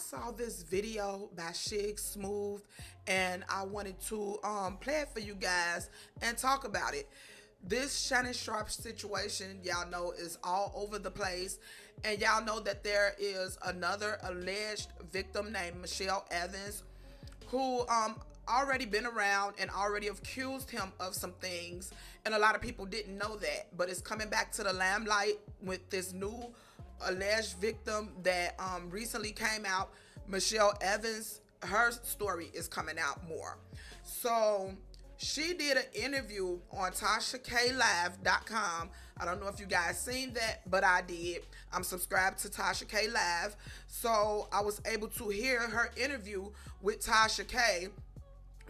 saw this video by Shig Smooth, and I wanted to play it for you guys and talk about it. This Shannon Sharpe situation, y'all know, is all over the place. And y'all know that there is another alleged victim named Michele Evans who already been around and already accused him of some things, and a lot of people didn't know that, but it's coming back to the limelight with this new alleged victim that recently came out. Michele Evans, her story is coming out more. So she did an interview on TashaKLive.com. I don't know if you guys seen that, but I did. I'm subscribed to Tasha K Live. So I was able to hear her interview with Tasha K,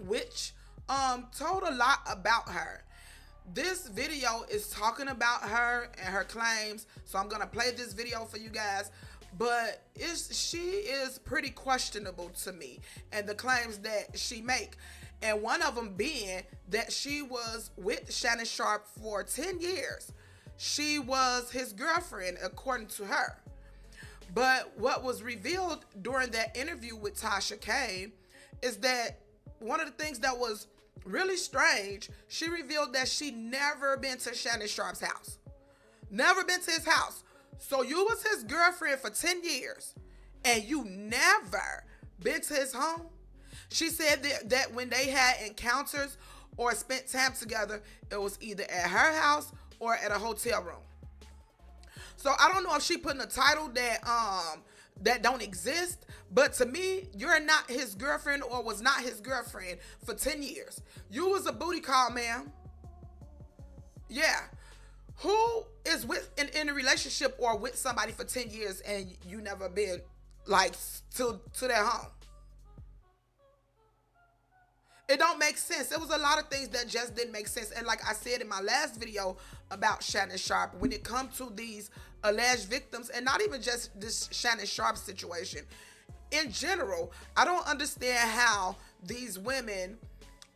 which told a lot about her. This video is talking about her and her claims, so I'm gonna play this video for you guys. But she is pretty questionable to me, and the claims that she make, and one of them being that she was with Shannon Sharpe for 10 years. She was his girlfriend, according to her. But what was revealed during that interview with Tasha K is that one of the things that was really strange, she revealed that she never been to Shannon Sharpe's house. Never been to his house. So you was his girlfriend for 10 years and you never been to his home? She said that when they had encounters or spent time together, it was either at her house or at a hotel room. So I don't know if she putting a title that don't exist, but to me, you're not his girlfriend or was not his girlfriend for 10 years. You was a booty call, ma'am. Yeah. Who is with in a relationship or with somebody for 10 years and you never been like to their home? It don't make sense. There was a lot of things that just didn't make sense. And like I said in my last video about Shannon Sharpe, when it comes to these alleged victims, and not even just this Shannon Sharpe situation, in general, I don't understand how these women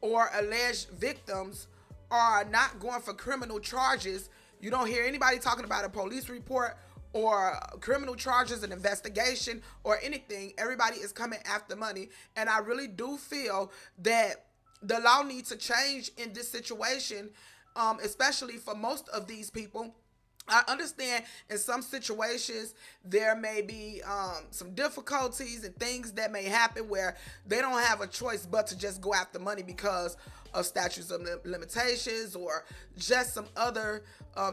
or alleged victims are not going for criminal charges. You don't hear anybody talking about a police report or criminal charges, an investigation, or anything. Everybody is coming after money. And I really do feel that the law needs to change in this situation, especially for most of these people. I understand in some situations there may be some difficulties and things that may happen where they don't have a choice but to just go after money because of statutes of limitations or just some other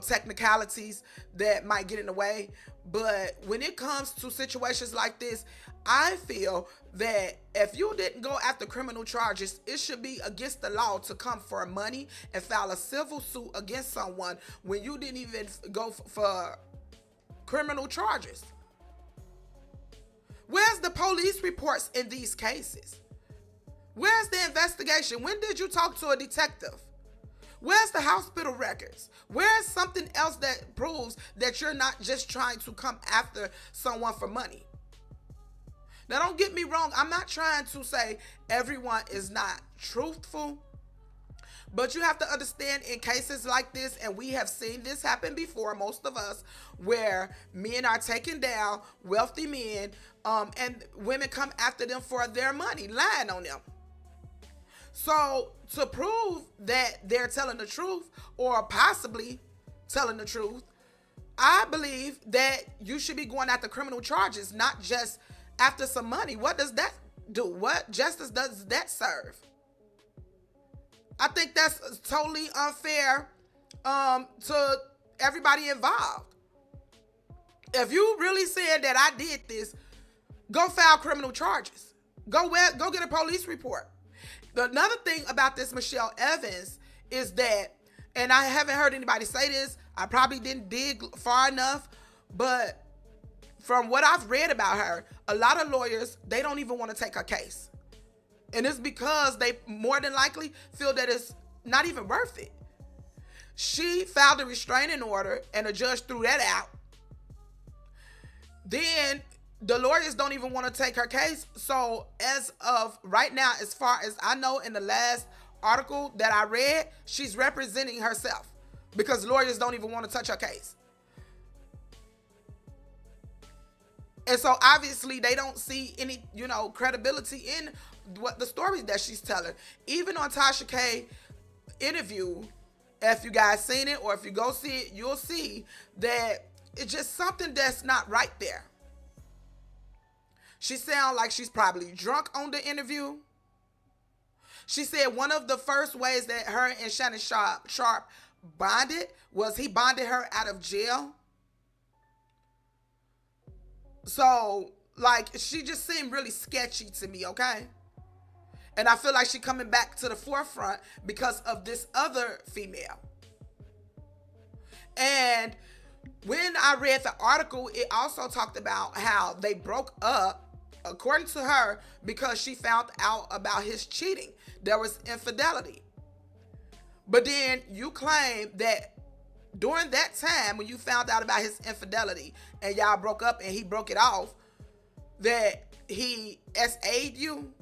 technicalities that might get in the way. But when it comes to situations like this, I feel that if you didn't go after criminal charges, it should be against the law to come for money and file a civil suit against someone when you didn't even go for criminal charges. Where's the police reports in these cases? Where's the investigation? When did you talk to a detective? Where's the hospital records? Where's something else that proves that you're not just trying to come after someone for money? Now, don't get me wrong. I'm not trying to say everyone is not truthful, but you have to understand in cases like this, and we have seen this happen before, most of us, where men are taking down wealthy men and women come after them for their money, lying on them. So to prove that they're telling the truth or possibly telling the truth, I believe that you should be going after criminal charges, not just after some money. What does that do? What justice does that serve? I think that's totally unfair to everybody involved. If you really said that I did this, go file criminal charges. Go get a police report. Another thing about this Michele Evans is that, and I haven't heard anybody say this, I probably didn't dig far enough, but from what I've read about her, a lot of lawyers, they don't even want to take her case. And it's because they more than likely feel that it's not even worth it. She filed a restraining order and a judge threw that out. Then the lawyers don't even want to take her case. So as of right now, as far as I know, in the last article that I read, she's representing herself because lawyers don't even want to touch her case. And so obviously they don't see any, credibility in what the story that she's telling. Even on Tasha K interview, if you guys seen it or if you go see it, you'll see that it's just something that's not right there. She sounds like she's probably drunk on the interview. She said one of the first ways that her and Shannon Sharpe bonded was he bonded her out of jail. So, like, she just seemed really sketchy to me, okay? And I feel like she's coming back to the forefront because of this other female. And when I read the article, it also talked about how they broke up, according to her, because she found out about his cheating. There was infidelity. But then you claim that during that time, when you found out about his infidelity and y'all broke up and he broke it off, that he SA'd you?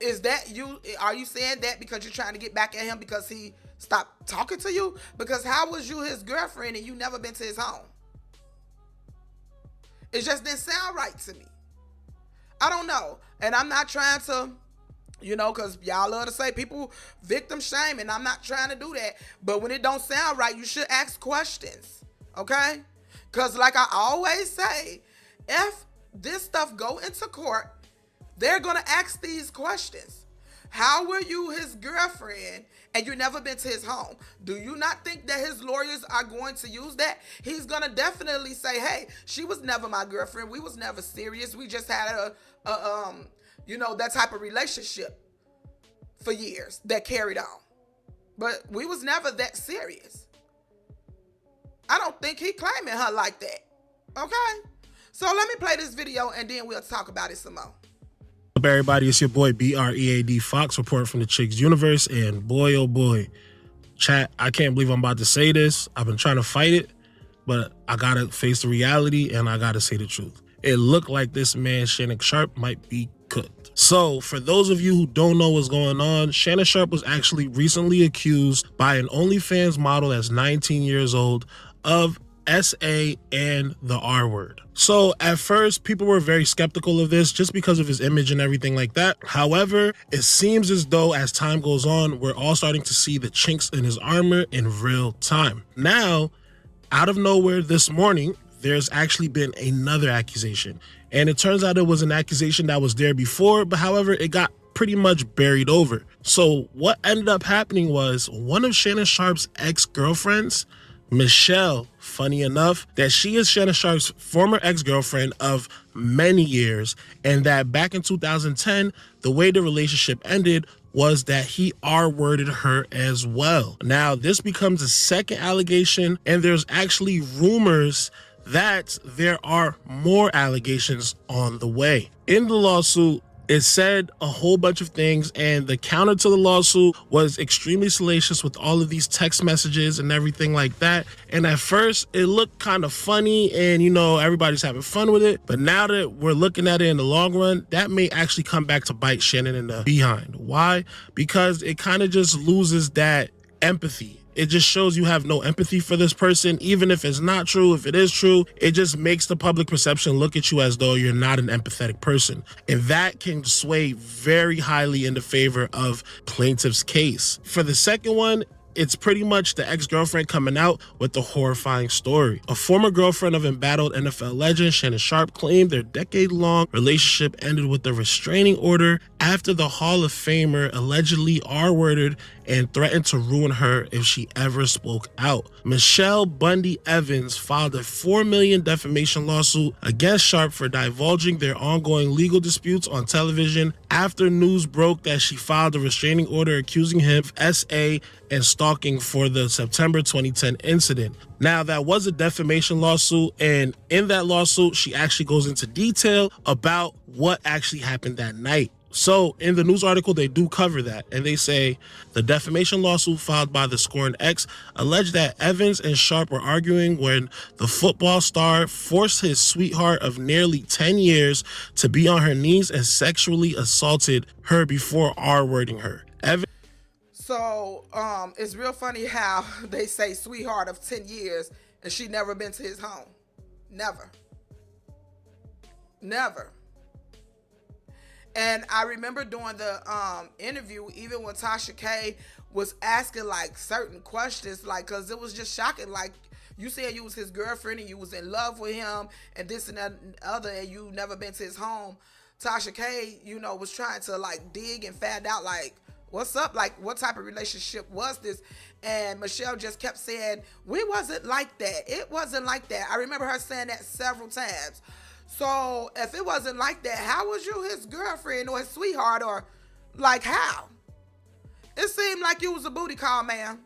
Is that you? Are you saying that because you're trying to get back at him because he stopped talking to you? Because how was you his girlfriend and you never been to his home? It just didn't sound right to me. I don't know. And I'm not trying to, because y'all love to say people victim shame, and I'm not trying to do that. But when it don't sound right, you should ask questions, okay? Because like I always say, if this stuff go into court, they're going to ask these questions. How were you his girlfriend and you never been to his home? Do you not think that his lawyers are going to use that? He's going to definitely say, hey, she was never my girlfriend. We was never serious. We just had that type of relationship for years that carried on. But we was never that serious. I don't think he claiming her like that. Okay? So let me play this video and then we'll talk about it some more. Up everybody, it's your boy BREAD Fox reporting from the Chicks Universe, and boy oh boy, chat, I can't believe I'm about to say this. I've been trying to fight it, but I gotta face the reality and I gotta say the truth. It looked like this man Shannon Sharpe might be cooked. So for those of you who don't know what's going on, Shannon Sharpe was actually recently accused by an OnlyFans model that's 19 years old of SA and the R word. So at first, people were very skeptical of this just because of his image and everything like that. However, it seems as though as time goes on, we're all starting to see the chinks in his armor in real time. Now, out of nowhere this morning, there's actually been another accusation. And it turns out it was an accusation that was there before, but however, it got pretty much buried over. So what ended up happening was one of Shannon Sharpe's ex-girlfriends, Michele, funny enough, that she is Shannon Sharpe's former ex-girlfriend of many years, and that back in 2010, the way the relationship ended was that he R-worded her as well. Now, this becomes a second allegation, and there's actually rumors that there are more allegations on the way. In the lawsuit, it said a whole bunch of things, and the counter to the lawsuit was extremely salacious with all of these text messages and everything like that. And at first, it looked kind of funny and, everybody's having fun with it. But now that we're looking at it in the long run, that may actually come back to bite Shannon in the behind. Why? Because it kind of just loses that empathy. It just shows you have no empathy for this person, even if it's not true. If it is true, it just makes the public perception look at you as though you're not an empathetic person. And that can sway very highly in the favor of plaintiff's case. For the second one, it's pretty much the ex-girlfriend coming out with the horrifying story. A former girlfriend of embattled NFL legend Shannon Sharpe claimed their decade-long relationship ended with a restraining order after the Hall of Famer allegedly R-worded and threatened to ruin her if she ever spoke out. Michele Evans filed a $4 million defamation lawsuit against Sharpe for divulging their ongoing legal disputes on television after news broke that she filed a restraining order accusing him of SA and stalking for the September 2010 incident. Now, that was a defamation lawsuit, and in that lawsuit, she actually goes into detail about what actually happened that night. So in the news article, they do cover that, and they say the defamation lawsuit filed by the scorned ex alleged that Evans and Sharpe were arguing when the football star forced his sweetheart of nearly 10 years to be on her knees and sexually assaulted her before R-wording her. So it's real funny how they say sweetheart of 10 years and she never been to his home. Never. Never. And I remember doing the interview, even when Tasha K was asking like certain questions, like, cause it was just shocking. Like, you said you was his girlfriend and you was in love with him and this and that and other, and you never been to his home. Tasha K, was trying to like dig and find out like what's up, like what type of relationship was this? And Michele just kept saying, we wasn't like that. It wasn't like that. I remember her saying that several times. So if it wasn't like that, how was you his girlfriend or his sweetheart, or like how? It seemed like you was a booty call, man.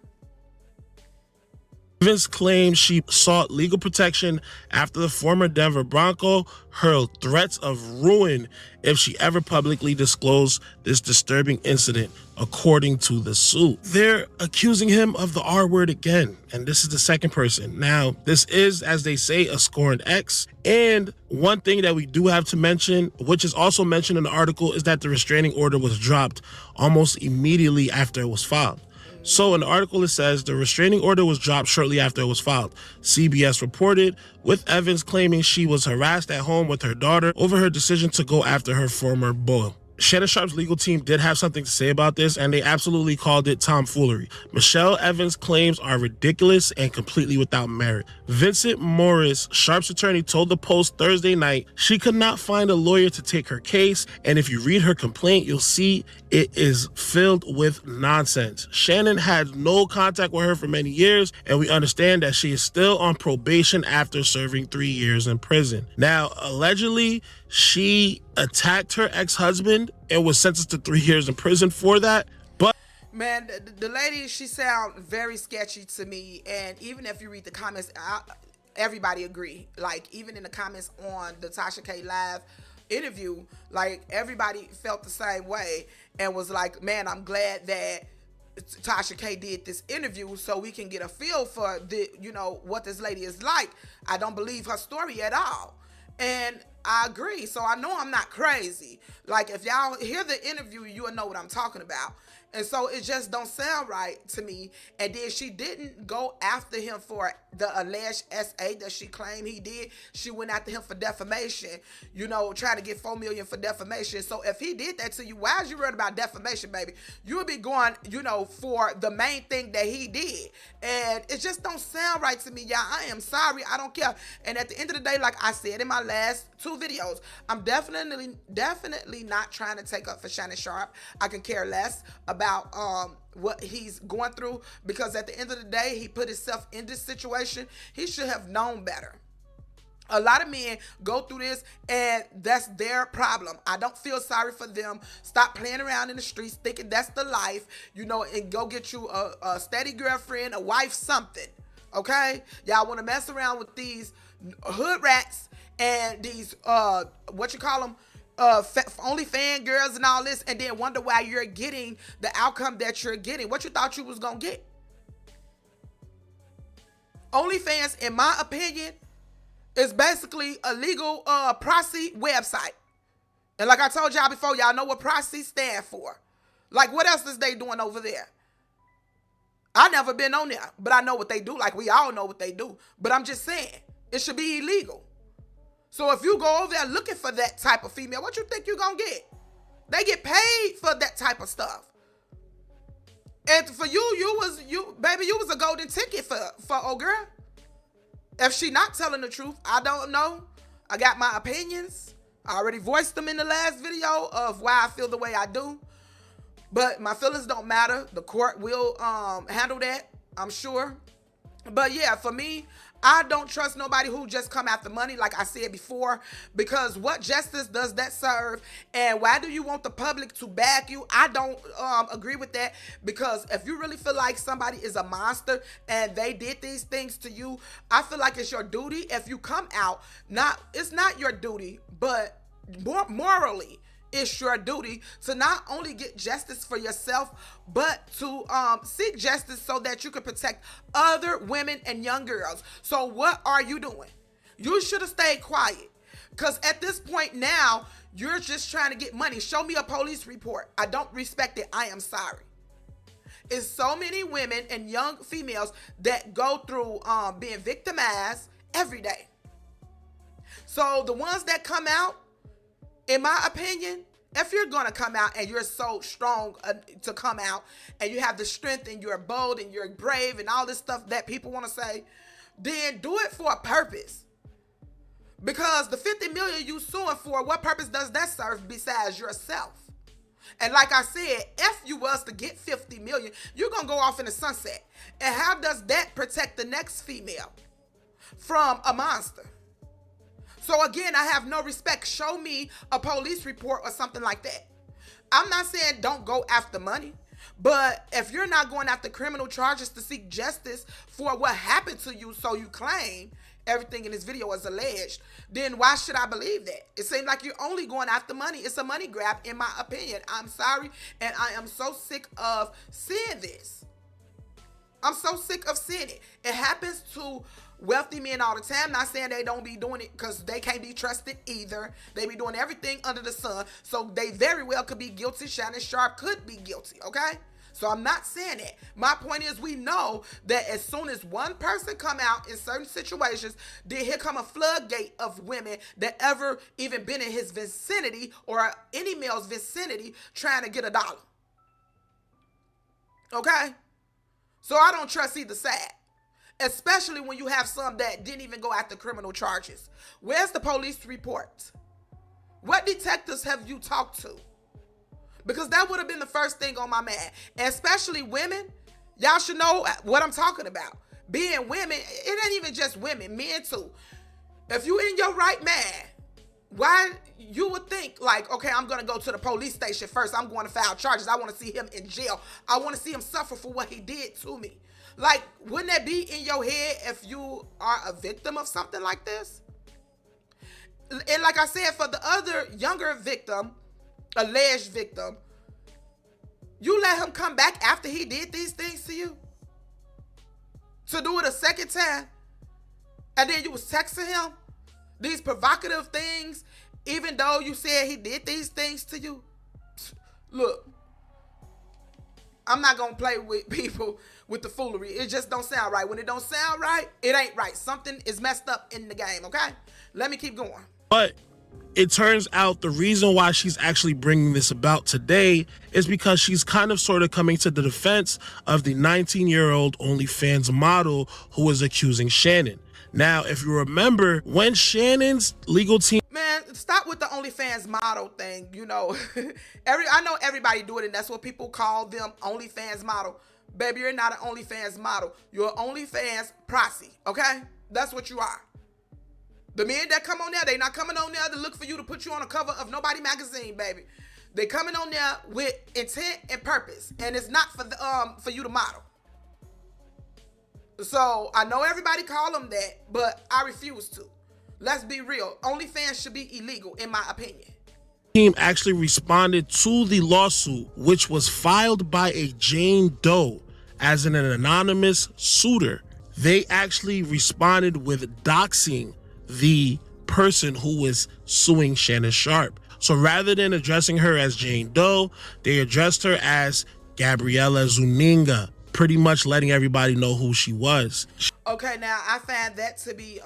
Evans claims she sought legal protection after the former Denver Bronco hurled threats of ruin if she ever publicly disclosed this disturbing incident, according to the suit. They're accusing him of the R word again, and this is the second person. Now, this is, as they say, a scorned ex. And one thing that we do have to mention, which is also mentioned in the article, is that the restraining order was dropped almost immediately after it was filed. So in the article, it says the restraining order was dropped shortly after it was filed. CBS reported, with Evans claiming she was harassed at home with her daughter over her decision to go after her former beau. Shannon Sharpe's legal team did have something to say about this, and they absolutely called it tomfoolery. Michele Evans' claims are ridiculous and completely without merit. Vincent Morris, Sharpe's attorney, told the Post Thursday night she could not find a lawyer to take her case, and if you read her complaint, you'll see it is filled with nonsense. Shannon had no contact with her for many years, and we understand that she is still on probation after serving 3 years in prison. Now, allegedly, she attacked her ex-husband and was sentenced to 3 years in prison for that. But man, the lady, she sound very sketchy to me. And even if you read the comments, everybody agree. Like, even in the comments on the Tasha K live interview, like, everybody felt the same way and was like, man, I'm glad that Tasha K did this interview so we can get a feel for what this lady is like. I don't believe her story at all. And I agree. So I know I'm not crazy. Like, if y'all hear the interview, you'll know what I'm talking about. And so it just don't sound right to me. And then she didn't go after him for the alleged SA that she claimed he did. She went after him for defamation, trying to get $4 million for defamation. So if he did that to you, why is you worried about defamation, baby? You would be going, for the main thing that he did. And it just don't sound right to me, y'all. I am sorry. I don't care. And at the end of the day, like I said in my last 2 videos, I'm definitely not trying to take up for Shannon Sharpe. I can care less about what he's going through, because at the end of the day, he put himself in this situation. He should have known better. A lot of men go through this, and that's their problem. I don't feel sorry for them. Stop playing around in the streets thinking that's the life, and go get you a steady girlfriend, a wife, something. Okay? Y'all want to mess around with these hood rats and these, only fan girls and all this, and then wonder why you're getting the outcome that you're getting. What you thought you was gonna get? OnlyFans, in my opinion, is basically a legal proxy website. And like I told y'all before, y'all know what proxy stand for. Like, what else is they doing over there? I never been on there, but I know what they do. Like, we all know what they do. But I'm just saying, it should be illegal. So if you go over there looking for that type of female, what you think you're going to get? They get paid for that type of stuff. And for you was a golden ticket for old girl. If she not telling the truth, I don't know. I got my opinions. I already voiced them in the last video of why I feel the way I do. But my feelings don't matter. The court will handle that, I'm sure. But yeah, for me, I don't trust nobody who just come after money, like I said before, because what justice does that serve? And why do you want the public to back you? I don't agree with that, because if you really feel like somebody is a monster and they did these things to you, I feel like it's your duty. If you come out, it's not your duty, but morally, it's your duty to not only get justice for yourself, but to seek justice so that you can protect other women and young girls. So what are you doing? You should have stayed quiet, because at this point now, you're just trying to get money. Show me a police report. I don't respect it. I am sorry. It's so many women and young females that go through being victimized every day. So the ones that come out In my opinion, if you're gonna come out and you're so strong to come out and you have the strength and you're bold and you're brave and all this stuff that people want to say, then do it for a purpose. Because the 50 million you suing for, what purpose does that serve besides yourself? And like I said, if you was to get 50 million, you're gonna go off in the sunset. And how does that protect the next female from a monster? So again, I have no respect. Show me a police report or something like that. I'm not saying don't go after money, but if you're not going after criminal charges to seek justice for what happened to you, so you claim everything in this video is alleged, then why should I believe that? It seems like you're only going after money. It's a money grab, in my opinion. I'm sorry, and I am so sick of seeing this. I'm so sick of seeing it. It happens to wealthy men all the time. Not saying they don't be doing it because they can't be trusted either. They be doing everything under the sun. So they very well could be guilty. Shannon Sharpe could be guilty, okay? So I'm not saying that. My point is, we know that as soon as one person come out in certain situations, then here come a floodgate of women that ever even been in his vicinity or any male's vicinity trying to get a dollar. Okay? So I don't trust either side, especially when you have some that didn't even go after criminal charges. Where's the police report? What detectives have you talked to? Because that would have been the first thing on my mind. And especially women, y'all should know what I'm talking about. Being women, it ain't even just women, men too. If you in your right mind, why you would think like, okay, I'm going to go to the police station first. I'm going to file charges. I want to see him in jail. I want to see him suffer for what he did to me. Like, wouldn't that be in your head if you are a victim of something like this? And like I said, for the other younger victim, alleged victim, you let him come back after he did these things to you? To do it a second time? And then you was texting him these provocative things, even though you said he did these things to you? Look, I'm not going to play with people with the foolery. It just don't sound right. When it don't sound right, it ain't right. Something is messed up in the game, okay? Let me keep going. But it turns out the reason why she's actually bringing this about today is because she's kind of sort of coming to the defense of the 19-year-old OnlyFans model who was accusing Shannon. Now, if you remember, when Shannon's legal team... Man, stop with the OnlyFans model thing. You know, I know everybody do it, and that's what people call them, OnlyFans model. Baby, you're not an OnlyFans model. You're an OnlyFans proxy, okay? That's what you are. The men that come on there, they not coming on there to look for you to put you on a cover of Nobody magazine, baby. They coming on there with intent and purpose, and it's not for you to model. So I know everybody call them that, but I refuse to. Let's be real. OnlyFans should be illegal, in my opinion. Team actually responded to the lawsuit, which was filed by a Jane Doe as an anonymous suitor. They actually responded with doxing the person who was suing Shannon Sharpe. So rather than addressing her as Jane Doe, they addressed her as Gabriela Zuniga, pretty much letting everybody know who she was. Okay, now I find that to be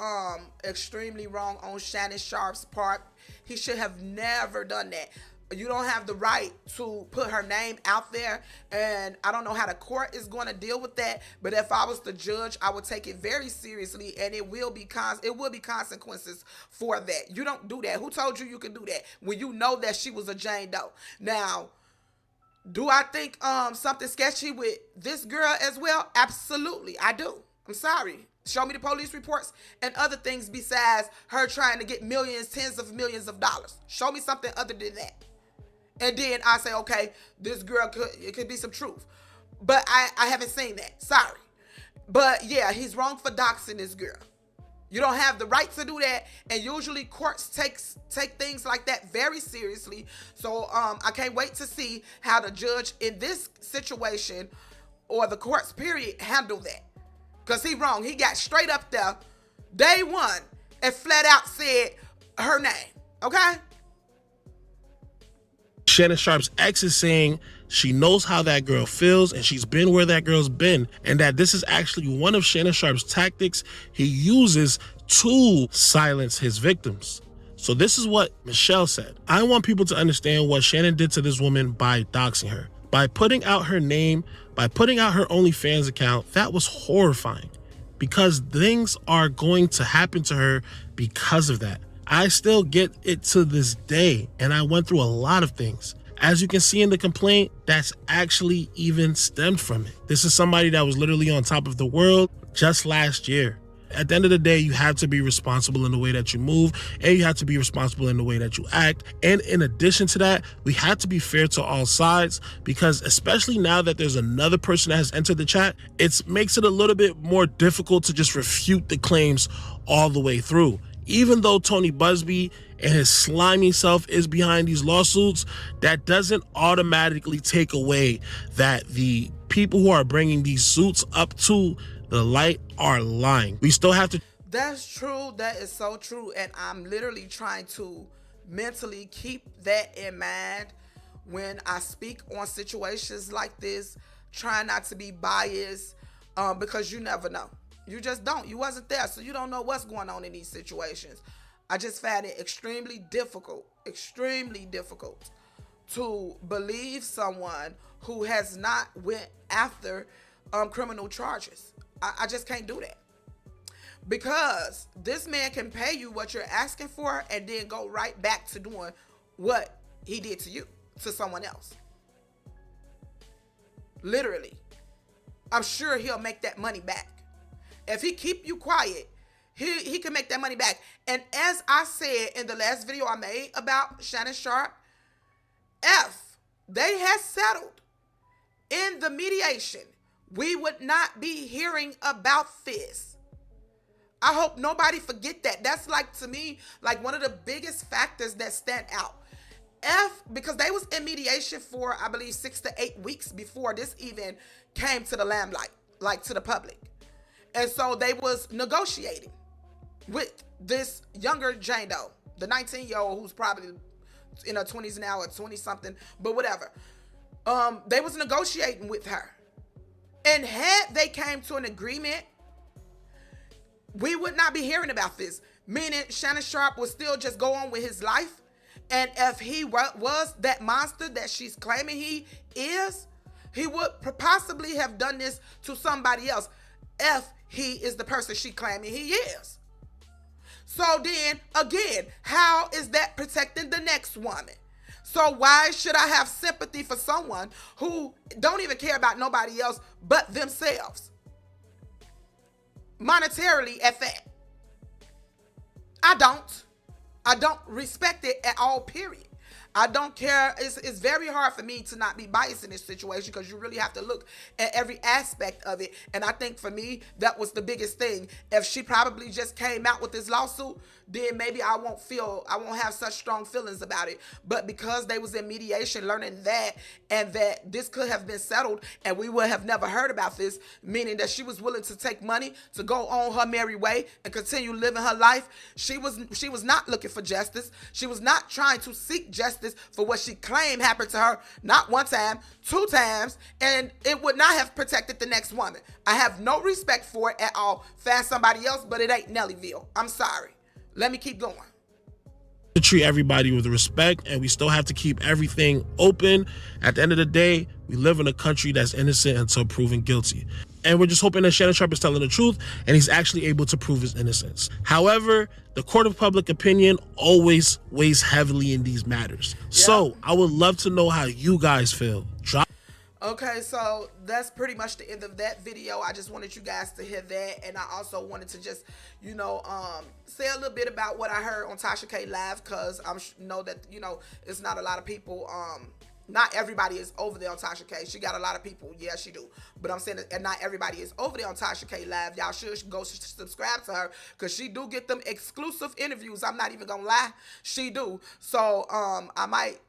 extremely wrong on Shannon Sharpe's part. He should have never done that. You don't have the right to put her name out there, and I don't know how the court is going to deal with that, but if I was the judge, I would take it very seriously, and it will be consequences for that. You don't do that. Who told you you could do that when you know that she was a Jane Doe? Now, do I think something sketchy with this girl as well? Absolutely, I do. I'm sorry. Show me the police reports and other things besides her trying to get millions, tens of millions of dollars. Show me something other than that. And then I say, okay, this girl it could be some truth. But I haven't seen that. Sorry. But yeah, he's wrong for doxing this girl. You don't have the right to do that. And usually courts take things like that very seriously. So I can't wait to see how the judge in this situation or the courts period handle that. Because he wrong. He got straight up there day one and flat out said her name. Okay? Shannon Sharpe's ex is saying she knows how that girl feels and she's been where that girl's been, and that this is actually one of Shannon Sharpe's tactics he uses to silence his victims. So this is what Michele said. I want people to understand what Shannon did to this woman by doxing her. By putting out her name, by putting out her OnlyFans account, that was horrifying because things are going to happen to her because of that. I still get it to this day, and I went through a lot of things. As you can see in the complaint, that's actually even stemmed from it. This is somebody that was literally on top of the world just last year. At the end of the day, you have to be responsible in the way that you move, and you have to be responsible in the way that you act. And in addition to that, we have to be fair to all sides, because especially now that there's another person that has entered the chat, it makes it a little bit more difficult to just refute the claims all the way through. Even though Tony Busby and his slimy self is behind these lawsuits, that doesn't automatically take away that the people who are bringing these suits up to the light are lying. We still have to. That's true. That is so true. And I'm literally trying to mentally keep that in mind when I speak on situations like this. Try not to be biased, because you never know. You just don't. You wasn't there, so you don't know what's going on in these situations. I just found it extremely difficult to believe someone who has not went after criminal charges. I just can't do that. Because this man can pay you what you're asking for and then go right back to doing what he did to you, to someone else. Literally. I'm sure he'll make that money back. If he keep you quiet, he can make that money back. And as I said in the last video I made about Shannon Sharpe, if they had settled in the mediation, we would not be hearing about this. I hope nobody forget that. That's like, to me, like one of the biggest factors that stand out. Because they was in mediation for, I believe, 6 to 8 weeks before this even came to the limelight, like to the public. And so they was negotiating with this younger Jane Doe, the 19-year-old who's probably in her 20s now or 20-something, but whatever. They was negotiating with her. And had they came to an agreement, we would not be hearing about this. Meaning Shannon Sharpe would still just go on with his life. And if he was that monster that she's claiming he is, he would possibly have done this to somebody else if he is the person she claiming he is. So then, again, how is that protecting the next woman? So why should I have sympathy for someone who don't even care about nobody else but themselves? Monetarily at that. I don't respect it at all, period. I don't care. It's very hard for me to not be biased in this situation because you really have to look at every aspect of it. And I think for me, that was the biggest thing. If she probably just came out with this lawsuit, then maybe I won't have such strong feelings about it. But because they was in mediation learning that, and that this could have been settled and we would have never heard about this, meaning that she was willing to take money to go on her merry way and continue living her life. She was not looking for justice. She was not trying to seek justice for what she claimed happened to her, not one time, 2 times, and it would not have protected the next woman. I have no respect for it at all. Find somebody else, but it ain't Nellyville. I'm sorry. Let me keep going. To treat everybody with respect, and we still have to keep everything open. At the end of the day, we live in a country that's innocent until proven guilty. And we're just hoping that Shannon Sharpe is telling the truth and he's actually able to prove his innocence. However, the court of public opinion always weighs heavily in these matters. Yeah. So I would love to know how you guys feel. Okay, so that's pretty much the end of that video. I just wanted you guys to hear that, and I also wanted to just, say a little bit about what I heard on Tasha K Live, because I know that, it's not a lot of people, not everybody is over there on Tasha K. She got a lot of people, yeah, she do. But I'm saying that not everybody is over there on Tasha K Live. Y'all should go subscribe to her, because she do get them exclusive interviews. I'm not even gonna lie, she do. So I might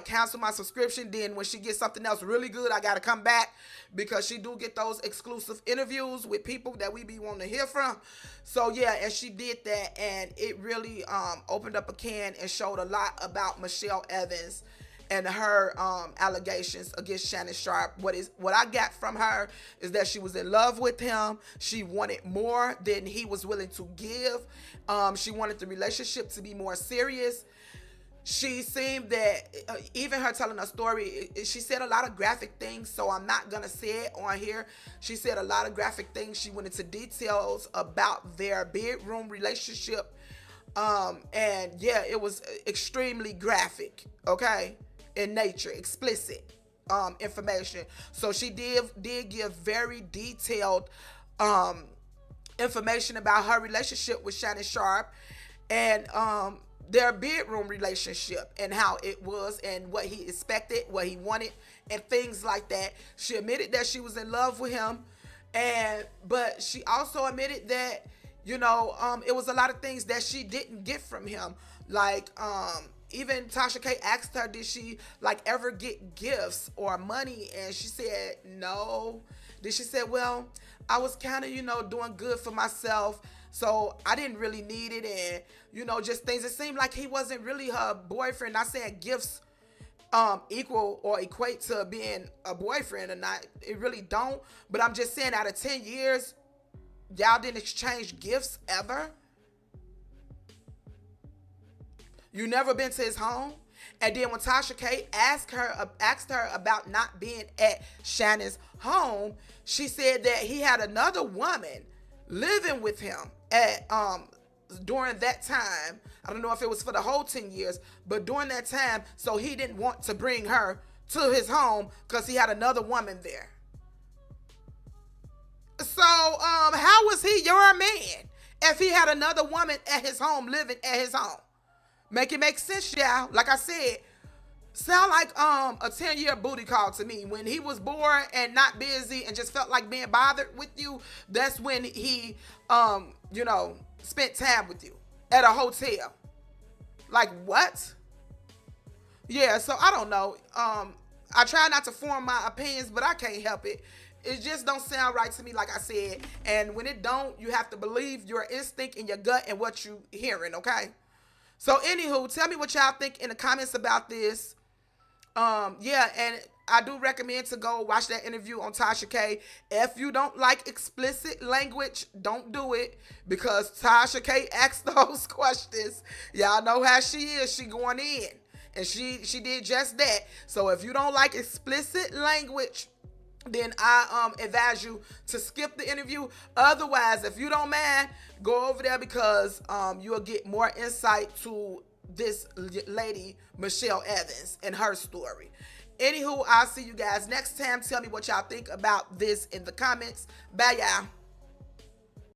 cancel my subscription. Then when she gets something else really good, I gotta come back, because she do get those exclusive interviews with people that we be wanting to hear from. So yeah, and she did that, and it really opened up a can and showed a lot about Michele Evans and her allegations against Shannon Sharpe. What I got from her is that she was in love with him. She wanted more than he was willing to give. She wanted the relationship to be more serious. She seemed that even her telling her story, she said a lot of graphic things, so I'm not gonna say it on here. She said a lot of graphic things. She went into details about their bedroom relationship, and yeah, it was extremely graphic, okay, in nature, explicit information. So she did give very detailed information about her relationship with Shannon Sharpe, and their bedroom relationship and how it was and what he expected, what he wanted, and things like that. She admitted that she was in love with him, but she also admitted that it was a lot of things that she didn't get from him. Like even Tasha K asked her, did she like ever get gifts or money, and she said no. Then she said, well, I was kind of doing good for myself, so I didn't really need it, and just things. It seemed like he wasn't really her boyfriend. Not saying gifts equal or equate to being a boyfriend or not. It really don't. But I'm just saying, out of 10 years, y'all didn't exchange gifts ever. You never been to his home. And then when Tasha K asked her about not being at Shannon's home, she said that he had another woman living with him at during that time. I don't know if it was for the whole 10 years, but during that time, so he didn't want to bring her to his home because he had another woman there. So how was he your man if he had another woman at his home, living at his home? Make it make sense, y'all. Like I said, sound like a 10-year booty call to me. When he was bored and not busy and just felt like being bothered with you, that's when he spent time with you at a hotel. Like, what? Yeah, so I don't know. I try not to form my opinions, but I can't help it. It just don't sound right to me, like I said. And when it don't, you have to believe your instinct and your gut and what you hearing, okay? So anywho, tell me what y'all think in the comments about this. Yeah, and I do recommend to go watch that interview on Tasha K. If you don't like explicit language, don't do it, because Tasha K asked those questions. Y'all know how she is. She going in, and she did just that. So if you don't like explicit language, then I advise you to skip the interview. Otherwise, if you don't mind, go over there, because you'll get more insight to this lady, Michele Evans, and her story. Anywho, I'll see you guys next time. Tell me what y'all think about this in the comments. Bye, y'all.